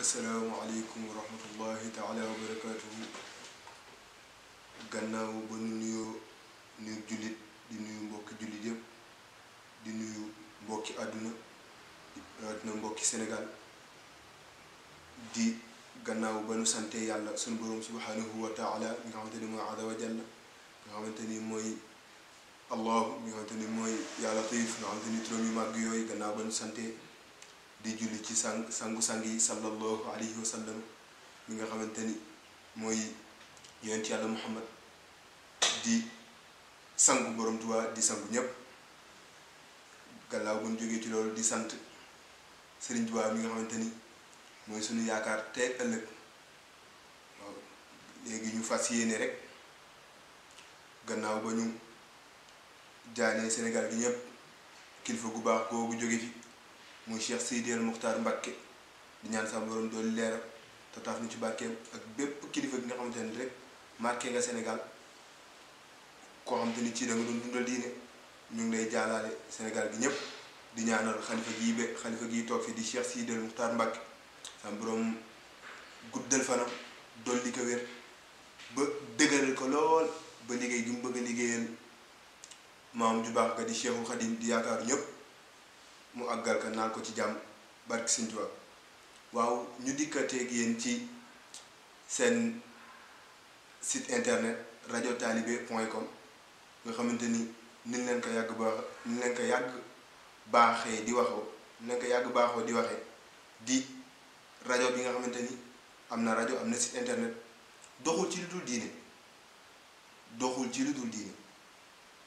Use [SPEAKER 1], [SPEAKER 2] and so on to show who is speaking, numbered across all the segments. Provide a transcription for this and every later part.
[SPEAKER 1] asalaamaaleykum wa rahmatullahi taala wa barakaatuhu. gannaaw ba nu nuyu jullit di nuyu mbokki jullit yëpp di nuyu mbokki àdduna rawatina mbokki Sénégal di gannaaw ba nu sante yàlla sunu borom subhanahu wa taala mi nga xamante ni mooy azza wa jalla nga xamante ni mooy allahu mi nga xamante ni mooy yaa latiif nga xamante ni turam yu màgg yooyu gannaaw ba nu sante di julli ci sangu-sang yi sallallahu alayhi wa sallam mi nga xamante ni mooy yonent yàlla Muhammad di sangu borom Tuubaa di sangu ñépp gannaaw bu ñu jógee ci loolu di sant Sëriñ Tuubaa mi nga xamante ni mooy sunu yaakaar tey ëllëg waaw léegi ñu fas yéene rek gannaaw ba ñu jaanee Sénégal gi ñépp kilifa gu baax googu jóge fi muy Cheikh Seydi El Mokhtar Mbacké di ñaan sa borom doolu leeral te taaf ñu ci barkeem ak bépp kilifa gi nga xamante ni rek marqué nga Sénégal koo xamante ni ci da nga doon dundal diine ñu ngi lay jaalaale Sénégal gi ñépp di ñaanal xalifa gii toog fi di Cheikh Seydi El Mokhtar Mbacké sa borom guddal fanam dolli ko wér ba dëgëral ko lool ba liggéey gi mu bëgg a liggéeyal maam ju baax ga di Cheikhul Khadim di yaakaaru ñépp mu àggal ka naan ko ci jàmm barki Sëñ Tuubaa waaw ñu dikkateeg yéen ci seen site internet radiotalibe.com nga xamante ni ni leen ko yàgg baaxee di waxoo ni leen ko yàgg baaxoo di waxee di rajo bi nga xamante ni am na rajo am na site internet doxul ci lu dul diine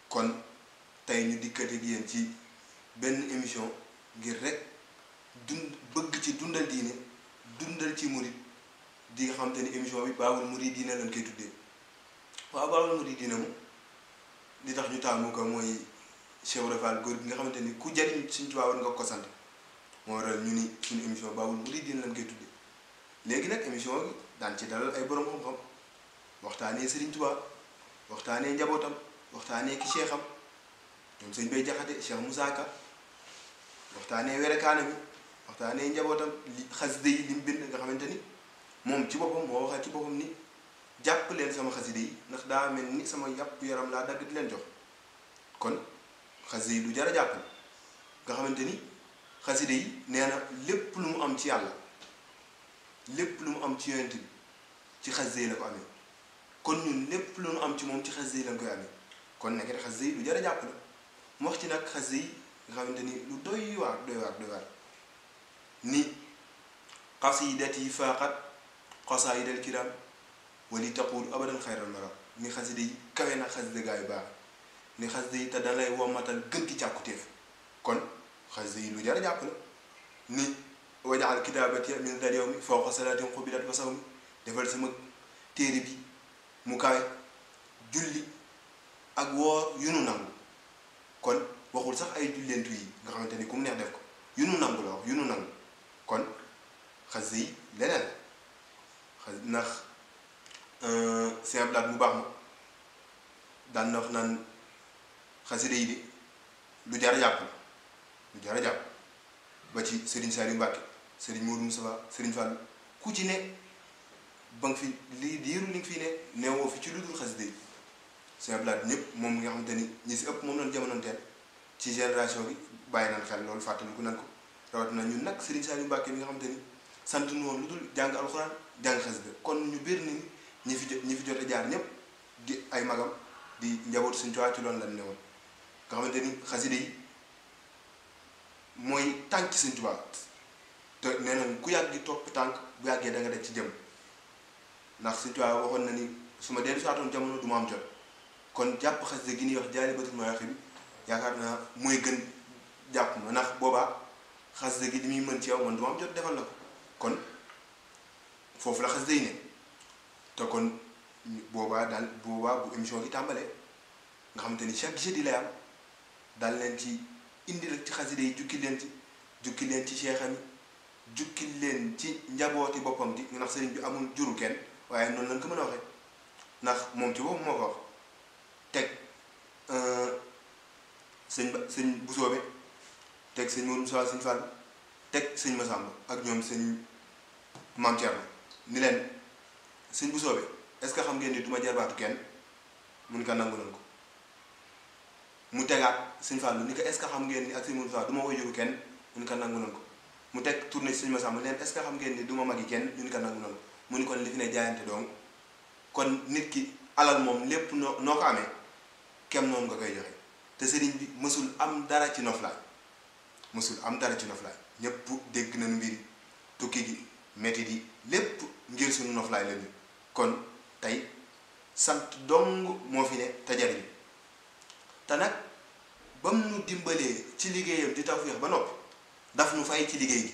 [SPEAKER 1] kon tey ñu dikkateeg yéen ci benn émission ngir rek bëgg ci dundal diine dundal ci murid di nga xamante ni émission bi Baabul Muridiina lañ koy tuddee waaw Baabul Muridiina moom li tax ñu taamu ko mooy Cheikh Ibra Fall góor gi nga xamante ni ku jariñ Sëñ Tuubaa war nga ko sant moo waral ñu ni suñu émission Baabul Muridiina lañ koy tuddee léegi nag émission bi daan ci dalal ay borom xam-xam waxtaanee Sëriñ Tuubaa waxtaanee njabootam waxtaanee ki Cheikham ñoom sëñ Bay Jaxate Cheikh Moussa Ka waxtaanee werekaana bi waxtaanee njabootam xasida yi li mu bind nga xamante ni moom ci boppam moo waxal ci boppam ni jàpp leen sama xasida yi ndax daa mel ni sama yàpp yaram laa dagg di leen jox kon xasida yi du jar a jàpp nga xamante ni xasida yi nee na lépp lu mu am ci yàlla lépp lu mu am ci yonent bi ci xasida yi la ko amee kon ñun lépp lu mu am ci moom ci xasida yi lañ koy amee kon nekk de xasida yi du jar a jàpp la mu wax ci nag xasida yi nga xamante ni lu doy waar ni qasidati faqat qasaidal kiram wali taqul abadan xayral maram ni xasida yi kawe na xasida gaa yu baax ni xasida yi te da lay wommatal gën ki càkkutéef kon xasida yi lu jar a jàpp la ni wajaal kitaabati min dal yawmi fawqa salaatin qubilat wa sawmi defal sama téere bi mu kawe julli ak woor yu nu nangu kon waxul sax ay julleentu yi nga xamante ni ku mu neex def ko yu nu nangu la wax yu nu nangu kon xasida yi leneen ndax Sëñ Blaat mu baax ma daan na wax naan xasida yi de lu jar a jàpp ba ci Serigne Saliou Mbacké Serigne Modou Moustapha Serigne Fall ku ci ne ba nga fi lii diiru li nga fi ne neewoo fi ci lu dul xasida yi Sëñ Blaat ñëpp moom nga xamante ni ñi si ëpp moom lañ jamonoonteel ci génération bi bàyyi nañ xel loolu fàttaliku nañ ko rawatina ñun nag Serigne Saliou Mbacké bi nga xamante ni sant nu woon lu dul jàng alxuraan jàng xasida kon ñu biir ni ñi fi jot a jaar ñëpp di ay magam di njabootu Sëñ Tuubaa ci loolu lañ ne woon nga xamante ni xasida yi mooy tànk Sëñ Tuubaa te nee na ku yàgg di topp tànk bu yàggee da nga def ci jëm ndax Sëñ Tuubaa waxoon na ni su ma dellu saatoon jamono du ma am jot kon jàpp xasida gi ñuy wax Jaalibatul Maraaxib yaakaar naa mooy gën jàpp ma ndax boobaa xasida gi li muy mën ci yow man du ma am jot defal la ko kon foofu la xasida yi ne te kon boobaa bu émission gi tàmbalee nga xamante ni chaque jeudi lay am daal leen ci indi rek ci xasida yi jukki leen ci Cheikham yi jukki leen ci njabooti boppam di ndax sëriñ bi amul juru kenn waaye noonu lañ ko mën a waxee ndax moom ci boppam moo ko wax teg sëñ Busoobe teg sëñ Modou Moussa sëñ Fall teg sëñ Massamba ak ñoom sëñ maam Thierno ni leen sëñ bu soobee est-ce que xam ngeen ni du ma jarbaatu kenn mun ko nangu nañ ko mu tegaat sëñ Fallou ni ko est-ce que xam ngeen ni ak sëñ Moussa du ma wajuru kenn mun ko nangu nañ ko mu teg tourné sëñ Massamba leen est-ce que xam ngeen ni du ma magi kenn ñu ni ko nangu nañ ko mu ni kon li fi ne jaayante donc kon nit ki alal moom lépp noo ko amee kem noonu nga koy joxe te sëriñ bi mësul am dara ci noflaay mësul am dara ci noflaay ñëpp dégg nañu mbir tukki gi métti di lépp ngir suñu noflaay la ñu kon tey sant dong moo fi ne te jariñ te nag ba mu nu dimbalee ci liggéeyam di tawfeex ba noppi daf nu fay ci liggéey gi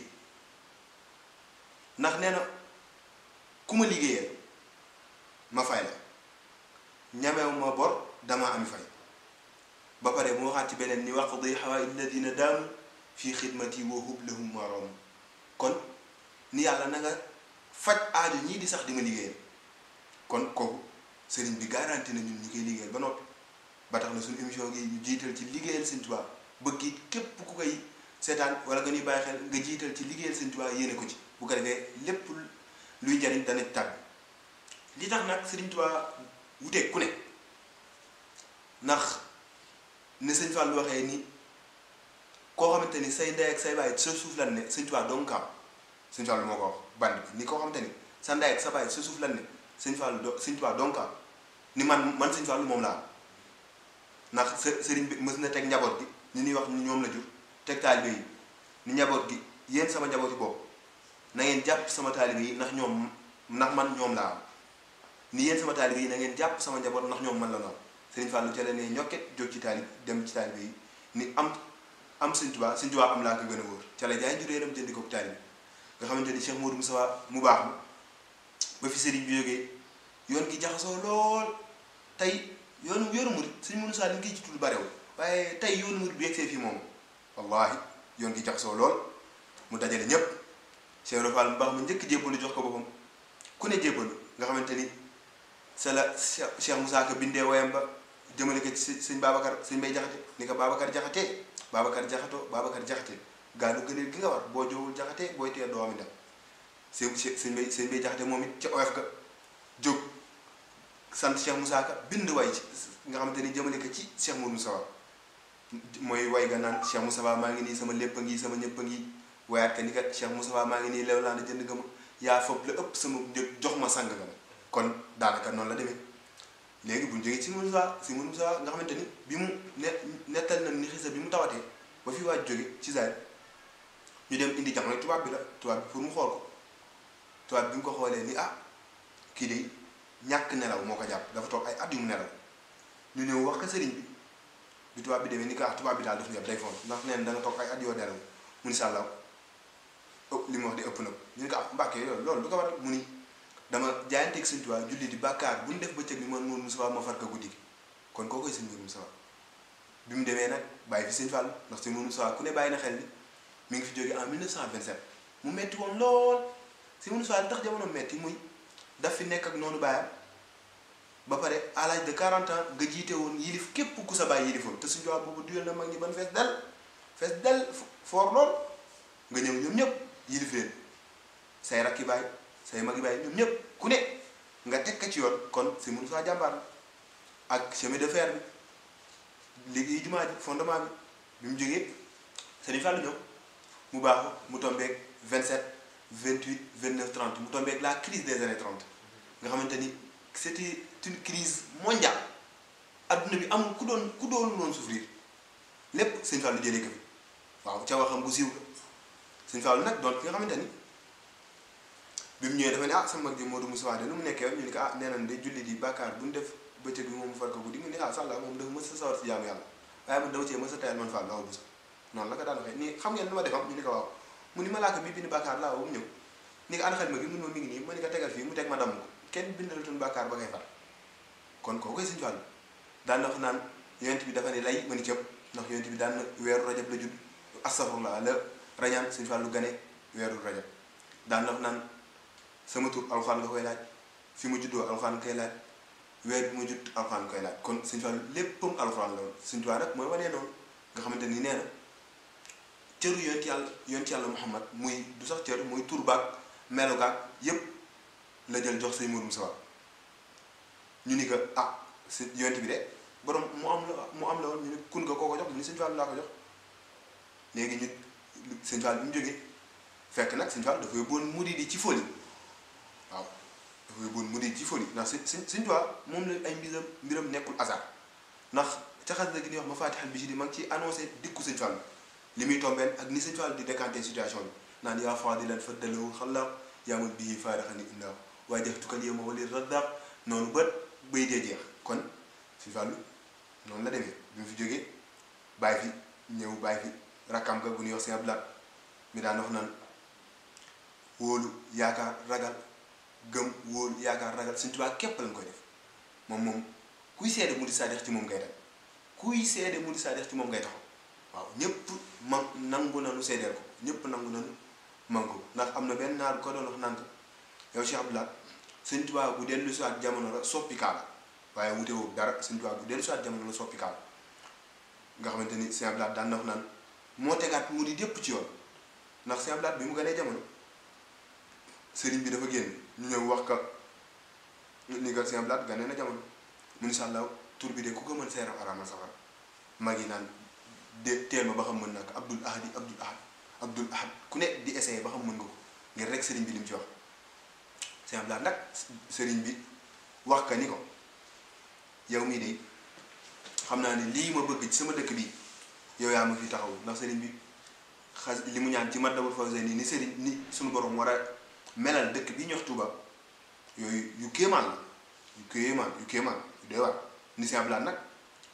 [SPEAKER 1] ndax nee na ku ma liggéeyal ma fay la ñamew ma bor dama ami fay ba pare mu waxaat ci beneen ni waqdi hawaa'ij alladina daamu fii xidmati wa hub lahum maram kon ni yàlla na nga faj aajo ñii di sax di ma liggéeyal kon kooku sëriñ bi garanti na ñun ñu koy liggéeyal ba noppi ba tax na suñu émission gi ñu jiital ci liggéeyal Sëriñ Tuubaa bëgg it képp ku koy seetaan wala nga ñuy bàyyi xel nga jiital ci liggéeyal Sëriñ Tuubaa yéene ko ci bu ko defee lépp luy njariñ dana ci tàbbi li tax nag Sëriñ Tuubaa wuteeg ku ne ndax ne Sëñ Fallu waxee ni koo xamante ni say ndey ak say baay sa suuf lan ne Sëñ Tuubaa dong kaam Sëñ Fallu moo ko wax band bi ni koo xamante ni sa ndey ak sa baay sa suuf lan ne Sëñ Fallu Sëñ Tuubaa dong kaam ni man Sëñ Fallu moom laa ndax sëriñ bi mës na teg njaboot gi ni ñuy wax ni ñoom la jur teg taalibe yi ni njaboot gi yéen sama njaboot yi boobu na ngeen jàpp sama taalibe yi ndax man ñoom laa am ni yéen sama taalibe yi na ngeen jàpp sama njaboot ndax ñoom man la noonu Sëriñ Fallu ca la ne ñokket jóg ci taalib dem ci taalibe yi ni am Sëñ Tuubaa am laa ko gën a wóor ca la jaay njuréeram jëndi ko taalibe nga xamante ni Cheikh Modou Moussa mu baax ba fi sëriñ bi jógee yoon gi jaxasoo lool tey yoonu murid Sëñ Modou Moussa li ngi ci tudd barewul waaye tey yoonu murid bi yegsee fii moom wallahi yoon gi jaxasoo lool mu dajale ñépp Cheikh Rofal mu baax mu njëkk jébbalu jox ko boppam ku ne jébbalu nga xamante ni c'est la Cheikh Moussa Ka bindee woyam ba jëmale ko ci sëñ Babacar sëñ Mbay Jaxate ni ko Babacar Jaxate gaanu gëneel gi nga war boo joowul jaxate booy tee doo am ndam sëñ Mbay Jaxate moom it ca oyof ga jóg sant Cheikh Moussa Ka bind way ci nga xamante ni jëmale ko ci Cheikh Modou Moussa mooy way ga naan Cheikh Moussa maa ngi nii sama lépp a ngi sama ñëpp a ngi wayaat ka ni kat Cheikh Moussa maa ngi nii lew laa na jënd nga ma yaa fopp la ëpp sama njëg jox ma sang nga ma kon daanaka noonu la demee léegi bu ñu jógee si Modou Moussa nga xamante ni bi mu nettal na ni xisa bi mu tawatee ba fi waaj jóge ci zaay ñu dem indi jamono tubaab bi pour mu xool ko tubaab bi mu ko xoolee ni kii de ñàkk nelaw moo ko jàpp dafa toog ay at yu mu nelaw ñu ñëw wax ko sëriñ bi tubaab bi demee ni tubaab bi daal daf ñu yab day fon ndax neen da nga toog ay at yoo nelaw mu ni sàllaaw li mu wax di ëpp na ñu ne ko Mbàkke loolu du ko waral mu ni dama jaayanteeg Sëñ Tuubaa julli di bàkkaar bu ñu def bëccëg bi man Modou Moussa ma far ko guddi gi kon koo koy Sëñ Modou Moussa bi mu demee nag bàyyi fi Sëñ Fall ndax Sëñ Modou Moussa ku ne bàyyi na xel ni mi ngi fi jógee en 1927 mu metti woon lool Sëñ Modou Moussa li tax jamono metti muy daf fi nekk ak noonu bàyyam ba pare à l'âge de 40 ans nga jiite woon yilif képp ku sa bàyyi yilifoon te Sëñ Tuubaa boobu duyal na mag ñi ban fees del foor lool nga ñëw ñoom ñëpp yilif leen say rakki baay say magi baay ñoom ñëpp ku ne nga teg ko ci yoon kon Sëñ Modou Moussa jàmbaar ak chemin de fer bi léegi jumaa ji fondement bi mu jógee Sëriñ Fallu ñëw mu baaxu mu tombeeg 27 28 29 30 mu tombeeg la crise des années 30 nga xamante ni c'était une crise mondiale adduna bi amul ku doon noonu souffrir lépp Sëñ Fallu jëlee ko fi waaw ca waxam bu siiw la Sëñ Fallu nag doon ki nga xamante ni bi mu ñëwee dafa ne sama mag ji Modou Moussa de lu mu nekkee ñu ne ko nee nañ de julli di bàkkaar bu ñu def bëccëg bi moom mu far ko guddi mu ne sàlla moom dafa mës a sawar si jaamu yàlla waaye man dama cee mës a tayal man Fall aw bu sa noonu la ko daan waxee nii xam ngeen lu ma defam ñu ne ko waaw mu ni malaaka bi bind bàkkaar laa woo mu ñëw ni ko ana xel ma gi mun ma mi ngi nii ma ni ko tegal fii mu teg ma damm ko kenn bindalatoon bàkkaar ba ngay far kon koo koy Sëñ Fallu daan na wax naan yonent bi dafa ne lay ma ni cëpp ndax yonent bi daan na weeru rajab la judd astafurlah la rañaan Sëñ Fallu gane weeru rajab daan na wax naan sama tur alxuraan nga koy laaj fi mu juddoo alxuraan koy laaj weer bi ma judd alxuraan koy laaj kon Sëñ Fallu léppam alxuraan la woon Sëñ Tuubaa rek mooy wanee noonu nga xamante ni nee na cëru yonent yàlla Muhammad muy du sax cër mooy tur baag melokaat yépp la jël jox sëñ Modou Moustapha ñu ni que ah si yonent bi de borom mu am la woon ñu ne kun nga koo ko jox ni sëñ Fall laa ko jox léegi ñu sëñ Fall bi mu jógee fekk nag sëñ Fall dafa yóbbuwoon murid yi ci folie waaw dafa yóbbuwoon murid yi ci folie ndax sëñ Tuubaa moom la ay mbiram nekkul hasard ndax ca xas la gi ñuy wax ma Faatihal Bichri ma ngi ci annoncé dikku sëñ Fall li muy tombeel ak ni sëñ Fall di décanter situation bi naan yaa faadilan faddalawul xalaaq yaa man bii faaraxani indaaw waaye jaftukal yow ma wali raddaax noonu ba bay dee jeex kon sëñ Fall noonu la demee bi mu fi jógee bàyyi fi ñëw bàyyi fi rakkam ga bu ñuy wax sëñ Abdou Lahad mi daan wax naan wóolu yaakaar ragal gëm wóolu yaakaar ragal sëñ Tuubaa képp lañ koy def moom kuy seede mu di saadix ci moom ngay dem kuy seede mu di saadix ci moom ngay taxaw waaw ñëpp nangu nanu seedeel ko ñëpp nangu nanu man ko ndax am na benn naar ko doon wax naan yow Cheikh Abdou Lahad sëñ Tuubaa bu dellu si waat jamono la soppi kaala waaye wute woo dara sëñ Tuubaa bu dellu si waat jamono la soppi kaala nga xamante ni Cheikh Abdou Lahad daan na wax naan moo tegaat mu di dépp ci yoon ndax Cheikh Abdou Lahad bi mu gënee jamono sëriñ bi dafa génn ñu ñëw wax ka ni nga Cheikh Abdou Lahad gane na jamono mu ni sàllaaw tur bi de ku ko mën seeram araamal safara mag yi naan de teel ma ba xam mën naa ko Abdul Ahad ku ne di essayé ba xam mën nga ko ngir rek sëriñ bi li mu ci wax Cheikh Abdou Lahad nag sëriñ bi wax ka ni ko yow mii de xam naa ni lii ma bëgg ci sama dëkk bi yow yaa ma fi taxaw ndax sëriñ bi li mu ñaan ci Matlabul Fawzayni ni sëriñ ni suñu borom war a melal dëkk bi ñu wax Touba yooyu yu kéemaan la yu kéemaan yu doy waar ni Cheikh Abdou Lahad nag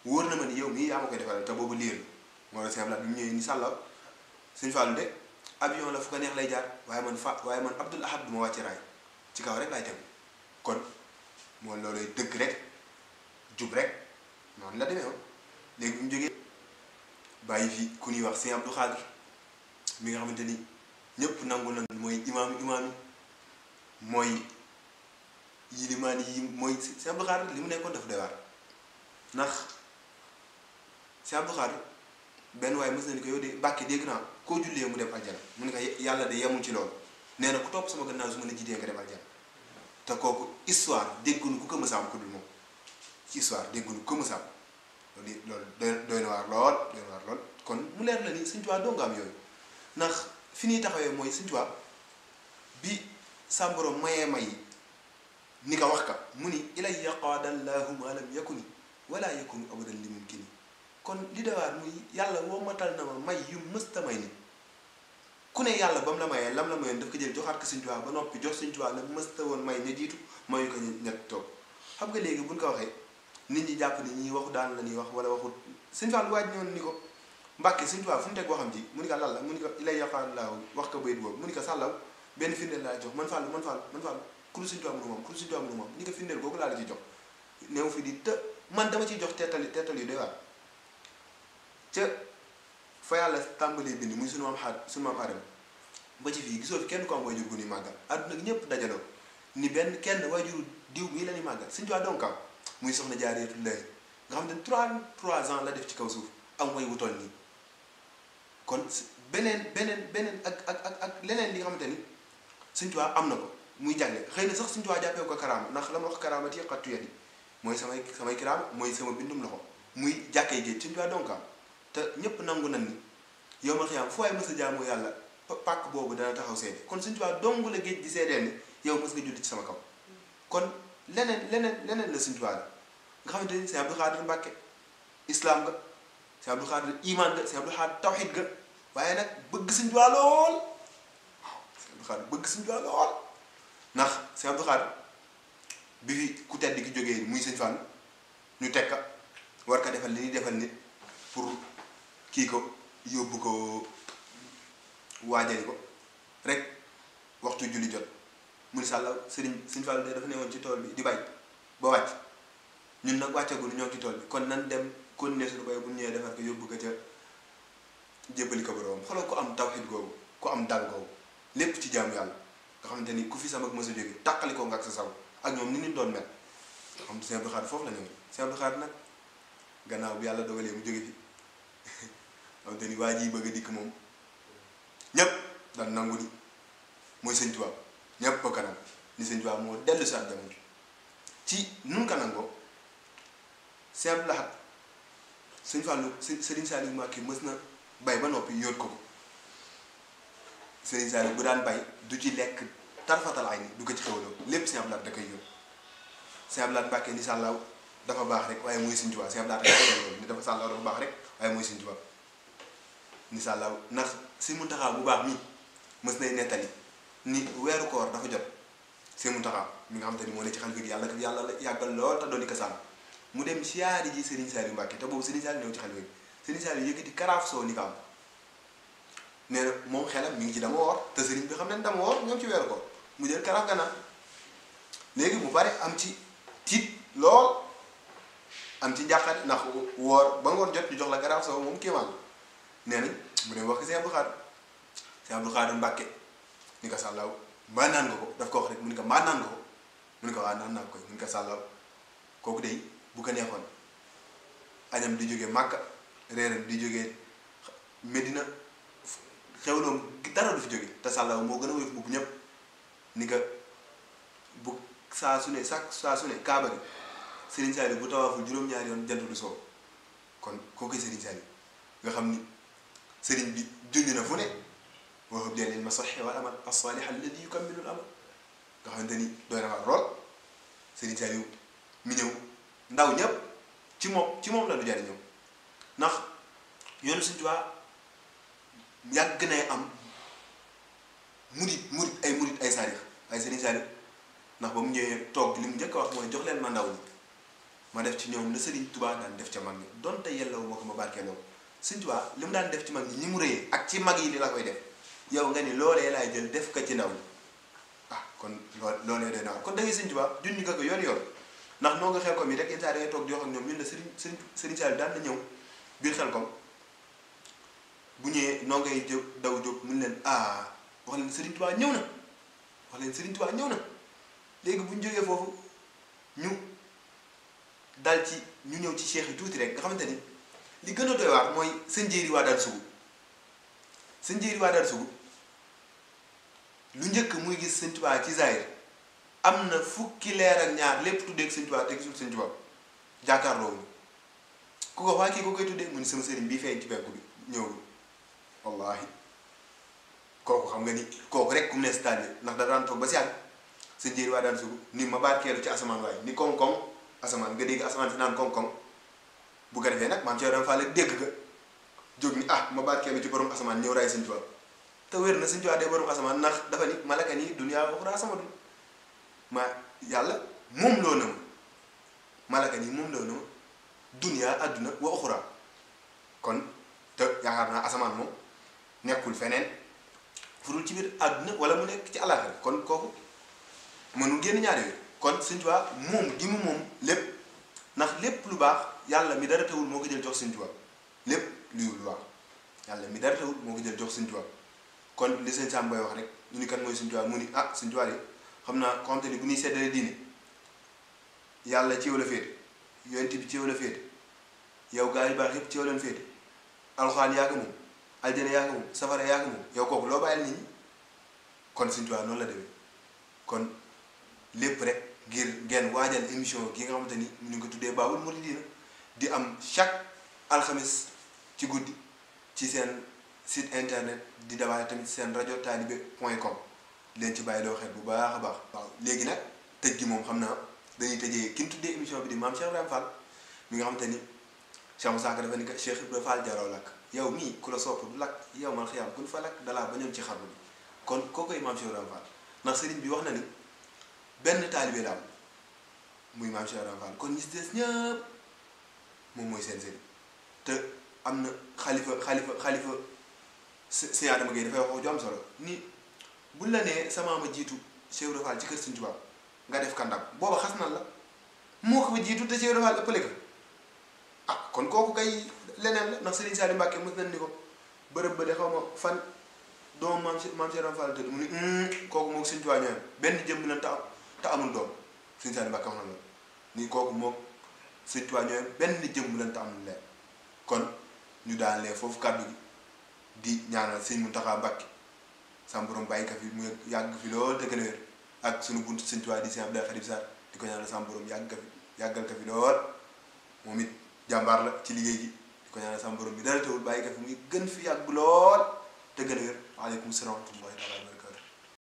[SPEAKER 1] wóor na ma ni yow mii yaa ma koy defal te boobu liir la moo tax Cheikh Abdou Lahad bi mu ñëwee ni sàllaw sëñ Fallou de avion la fu ko neex lay jaar waaye man Abdoul Ahad du ma wàcc raay ci kaw rek laay tegu kon moo looluy dëgg rek jub rek noonu la demee woon léegi bi mu jógee bàyyi fi ku ñuy wax sëñ Abdou Khadre mi nga xamante ni ñëpp nangu na mooy imaam yi mooy yilimaan yi mooy sëñ Abdou Khadre li mu nekkoon daf doy waar ndax sëñ Abdou Khadre benn waaye mës na ni ko yow de Mbàkke dégg naa koo jullee mu dem aljana mu ne ko yàlla de yemul ci loolu nee na ku topp sama gannaaw su ma la jiitee nga dem aljana te kooku histoire dégguñu ku ko mës a am ku dul moom ci histoire dégguñu ku ko mës a am loolu doy na waar lool kon mu leer la ni Sëñ Tuubaa doo nga am yooyu ndax fi ñuy taxawee mooy Sëñ Tuubaa bi sa borom mayee may ni ko wax ka mu ni ilayya qaadallaahu ma lam yakuni wala yakunu abadan li mumkini kon li dawaar muy yàlla woo matal na ma may yu mësta may ni ku ne yàlla ba mu la mayee lam la mayoon daf ko jël joxaat ko Sëñ Tuubaa ba noppi jox Sëñ Tuubaa la mësta woon may ña jiitu mayu ko ñett toog xam nga léegi buñ ko waxee nit ñi jàpp ni ñi waxu daan la ñuy wax wala waxut Sëñ Fallu waaj ñoon ni ko Mbàkke Sëñ Tuubaa fu mu teg waxam ji mu ni ko lan la mu ni ko ilay yaqaan laahu wax ko bayit boobu mu ni ko sàllaw benn firndeel laa jox man fàllu ku dul Sëñ Tuubaa mënu moom ni ko firndeel googu laa la ci jox neew fi di te man dama ciy jox teetal yu doy waar ca fa yàlla tàmbalee bind muy sunu maam Aadama ba ci fii gisoo fi kenn ko am waajur gu ni màggal àdduna gi ñëpp dajaloo ni benn kenn waajuru diw mii la ni màggal Sëñ Tuubaa donc am muy soxna Jaaratullaahi nga xam ne 3 ans la def ci kaw suuf am way wu toll nii kon beneen ak leneen li nga xamante ni Sëñ Tuubaa am na ko muy jàngle xëy na sax Sëñ Tuubaa jàppee ko karaama ndax la ma wax karaamati xattu yadi mooy samay kiraama mooy sama bindum loxo muy jàkkee géej Sëñ Tuubaa donc am te ñëpp nangu nan ni yow ma xiyaam fu waay mës a jaamu yàlla pàkk boobu dana taxaw seede kon Sëñ Tuubaa dong la géej di seedeel ni yow mës nga julli ci sama kaw kon leneen la Sëñ Tuubaa la nga xamante ni Sëñ Abdou Khadre Mbàkke islam nga Sëñ Abdou Khadre iman nga Sëñ Abdou Khadre tawxid nga waaye nag bëgg Sëñ Tuubaa lool waaw Sëñ Abdou Khadre bëgg Sëñ Tuubaa lool ndax Sëñ Abdou Khadre bi fi ku tedd ki jógee muy Sëñ Fallu ñu teg ka war ka defal li ñuy defal nit pour kii ko yóbbu ko waajali ko rek waxtu julli jot mu ni sàllaw Sëñ Fallu de dafa newoon ci tool bi di bay ba wàcc ñun nag wàccagul ñoo ci tool bi kon nan dem kon ne suñu bay bu ñëwee defar ko yóbbu ko ca jébbali ko boroom xoolal ko am tawxiid googu ko am dal googu lépp ci jaamu yàlla nga xamante ni ku fi sama mës a jóge tàqali ko nga ak sa saw ak ñoom ni ñu doon mel nga xam Sëñ Abdou Khadre foofu la ñëw Sëñ Abdou Khadre nag gannaaw bi yàlla dogalee mu jóge fi xamante ni waa ji bëgg a dikk moom ñépp daan nangu ni mooy Sëñ Tuubaa ñëpp ko kanam ni Sëñ Tuubaa moo dellu si jamono ci nun ka nangoo Sëñ Lahat Sëñ Fallu Sëriñ Saliou Mbacké mës na bay ba noppi yóot ko Sëriñ Saliou bu daan bay du ci lekk tarfatal ay ni du ko ci xewloo lépp Sëñ Lahat da koy yóot Sëñ Lahat Mbacké ni sàllaaw dafa baax rek waaye mooy Sëñ Tuubaa Sëñ Lahat ni dafa sàllaaw dafa baax rek waaye mooy Sëñ Tuubaa ni sàllaaw ndax Sëñ Muntaxaa bu baax mi mës nay nettali ni weeru koor dafa jot Sëñ Muntaxaa mi nga xam te ni moo ne ci xel bi yàlla la yàggal lool te doon di ko sàmm mu dem siyaari ji Sëriñ Saliou Mbacké te boobu Sëriñ Saliou ñëw ci xel bi Sëriñ Saliou yëkkati karaaf soo ni ko am nee na moom xelam mi ngi ci dama woor te sëriñ bi xam ne dama woor ñoom ci weeru koor mu jël karaaf ga naan léegi mu bari am ci tiit lool am ci njàqare ndax woor ba ngoon jot ñu jox la karaaf soo moom kéemaan nee nañ mu dem wax ko Sëñ Abdou Khadre Mbacké ni ko sàllaaw mbaa naan nga ko daf ko wax rek mu ni ko mbaa naan nga ko mu ni ko waa naan naa koy mu ni ko sàllaaw kooku day bu ko neexoon añam di jógee Màkka reeram di jógee Medina xewloom dara du fi jóge te sàllaaw moo gën a wéef bu ñëpp ni ko bu saa su ne kaaba gi Sëriñ Saliou bu tawaaful juróom-ñaari yoon jant du soo kon kooku Sëriñ Saliou nga xam ni sëriñ bi junj na fu ne wahab li lil masaxi wal amal as-salih alladi yukammilu al amal nga xamante ni doy na war lool Sëriñ Saliou mi ñëw ndaw ñëpp ci moom la du jariñoo ndax yoonu Sëriñ Tuubaa yàgg nay am murit ay saarix ay Sëriñ Saliou ndax ba mu ñëwee toog li mu njëkk a wax mooy jox leen ma ndaw ñi ma def ci ñoom la Sëriñ Tuubaa daan def ca mag ñi donte yellawu moo ko ma barkeeloo Sëriñ Tuubaa li mu daan def ci mag ñi mu rëyee ak ci mag yi li la koy def yow nga ni loolee laay jël def ko ci ndaw ñi kon loolee day naaw kon da ngay Sëriñ Tuubaa junñi ko yoon ndax noo nga xel kom yi rek yenn saa da ngay toog di wax ak ñoom ñun la Sëriñ Saliou daan na ñëw biir xel kom bu ñëwee noo ngay daw jóg mun leen wax leen Sëriñ Tuubaa ñëw na wax leen Sëriñ Tuubaa ñëw na léegi bu ñu jógee foofu ñu ñëw ci cheikh yi tuuti rek nga xamante ni li gën a doy waar mooy sëñ Njéeri Waadaan Sugu lu njëkk muy gis Sëñ Tuubaa ci Zahir am na fukki leer ak ñaar lépp tuddee ak Sëñ Tuubaa te gisul Sëñ Tuubaa jàkkaarloo ñu ku ko waa kii ko koy tuddee mu ni sama sëriñ bii feeñ ci penku bi ñëwul wallahi kooku xam nga ni kooku rek ku mu ne si taal ndax da daan toog ba si àgg Sëñ Njéeri Waadaan Sugu ni ma barkeelu ci asamaan waaye ni koŋ-koŋ asamaan nga dégg asamaan si naan koŋ-koŋ bu ko defee nag maam Cheikh Ibrahima Fall dégg ka jóg ni ma barkeelu ci borom asamaan ñëw raay Sëñ Tuubaa te wér na Sëñ Tuubaa dee borom asamaan ndax dafa ni malaka nii duniyaa uxraa sama dun ma yàlla moom loo na ma malaka nii moom loo na ma duniyaa àdduna wa uxraa kon te yaakaar naa asamaan moom nekkul feneen fu dul ci biir àdduna wala mu nekk ci àllaaxira kon kooku mënul génn ñaar yooyu kon Sëñ Tuubaa moom gi mu moom lépp ndax lépp lu baax yàlla mi dara tawul moo ko jël jox Sëñ Tuubaa lépp lu baax yàlla mi dara tawul moo ko jël jox Sëñ Tuubaa kon li sëñ Sam Boy wax rek ñu ni kan mooy Sëñ Tuubaa mu ni Sëñ Tuubaa yi xam naa ko xam te ni bu ñuy seddalee diine yàlla ci yow la féete yonent bi ci yow la féete yow gaa yu baax yépp ci yow leen féete alxuraan yaa ko moom aljana yaa ko moom safara yaa ko moom yow kooku loo bàyyil nit ñi kon Sëñ Tuubaa noonu la demee kon lépp rek ngir ngeen waajal émission gi nga xamante ni ñu ngi ko tuddee Baabul Muridiina di am chaque alxames ci guddi ci seen site internet di dawaale tamit seen rajo talibé.com leen ci bàyyi loo xel bu baax a baax. waaw léegi nag tëj gi moom xam naa dañuy tëjee ki ñu tuddee émission bi di maam Cheikh Ibrahima Fall mi nga xamante ni Cheikh Moussa Ka dafa ni ko Cheikh Ibrahima Fall jaroo lakk yow mii ku la sopp du lakk yow man xiyaam ku ñu fa lakk dalaa bañoon ci xarnu bi kon kookoy maam Cheikh Ibrahima Fall ndax sëriñ bi wax na ni benn taalibe la am muy maam Cheikh Ibrahima Fall kon ñi si des ñëpp moom mooy seen sëriñ te am na xalifa Sëñ Adama Gueye dafay wax ju am solo ni buñ la nee sama ma jiitu Cheikh Ibrahima Fall ci kër Sëñ Tuubaa nga def kandam booba xas nan la moo ko fa jiitu te Cheikh Ibrahima Fall ëppale ko kon kooku kay leneen la ndax Serigne Saliou Mbacké mos nañ ni ko bërëb ba de xaw ma fan doom maam Cheikh Ibrahima Fall tëdd mu ni kooku moog Sëñ Tuubaa ñooyam benn jëmm lañ te amul doom Serigne Saliou Mbacké wax na la ni kooku moog Sëñ Tuubaa ñooyam benn jëmm lañ te amul leer kon ñu daan lee foofu kàddu gi di ñaanal Sëñ Mountakha Mbacké sam borom bàyyi ka fi mu yàgg fi loolu te gën a wér ak sunu buntu Sëñ Tuubaa di Sëñ Abdou Khadim Sarr di ko ñaanal sama borom yàggal ka fi lool moom it jàmbaar la ci liggéey gi di ko ñaanal sama borom bi dara teewul bàyyi ka fi muy gën fi yàgg lool te gën a wér waaleykum salaam wa rahmatullahi taala